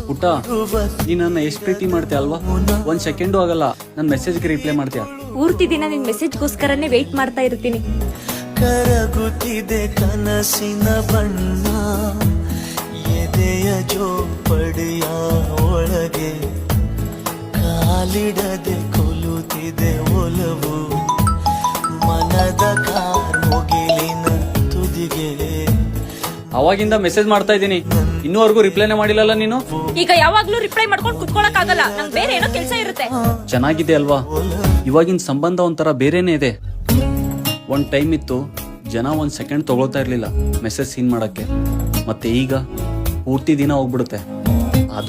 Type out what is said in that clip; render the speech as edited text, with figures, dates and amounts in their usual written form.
ಪುಟ್ಟ, ನೀನ್ ನನ್ನ ಎಷ್ಟು ಪ್ರೀತಿ ಮಾಡ್ತೀಯ ಅಲ್ವಾ? ಒಂದ್ ಸೆಕೆಂಡು ಆಗಲ್ಲ ನನ್ ಮೆಸೇಜ್ಗೆ ರಿಪ್ಲೈ ಮಾಡ್ತೀಯ. ಪೂರ್ತಿ ದಿನ ನಿನ್ ಮೆಸೇಜ್ಗೋಸ್ಕರನೇ ವೇಟ್ ಮಾಡ್ತಾ ಇರ್ತೀನಿ. ಕರಗುತ್ತಿದೆ ಕನಸಿನ ಬಣ್ಣ ಎದೆಯ ಜೋಪಡಿಯ ಒಳಗೆ ಕಾಲಿಡದೆ ಕೊಲುತ್ತಿದೆ ಒಲವು ಮನದ ಕಾರ್ಮುಗಿಲಿನ ತುದಿಗೆ. ಅವಾಗಿಂದ ಮೆಸೇಜ್ ಮಾಡ್ತಾ ಇದ್ದೀನಿ, ಇನ್ನೂವರೆಗೂ ರಿಪ್ಲೈನೇ ಮಾಡಿಲ್ಲಲ್ಲ ನೀನು. ಈಗ ಯಾವಾಗ್ಲೂ ರಿಪ್ಲೈ ಮಾಡ್ಕೊಂಡು ಕುತ್ಕೊಳಕ್ ಆಗಲ್ಲ, ನಂಗೆ ಬೇರೆ ಏನೋ ಕೆಲಸ ಇರುತ್ತೆ. ಚೆನ್ನಾಗಿದೆ ಅಲ್ವಾ? ಇವಾಗಿನ ಸಂಬಂಧ ಒಂಥರ ಬೇರೆನೇ ಇದೆ. ಒಂದ್ ಟೈಮ್ ಇತ್ತು ಜನ ಒಂದ್ ಸೆಕೆಂಡ್ ತಗೊಳ್ತಾ ಇರ್ಲಿಲ್ಲ ಮೆಸೇಜ್ ಸೀನ್ ಮಾಡಕ್ಕೆ, ಮತ್ತೆ ಈಗ ಪೂರ್ತಿ ದಿನ ಹೋಗ್ಬಿಡುತ್ತೆ.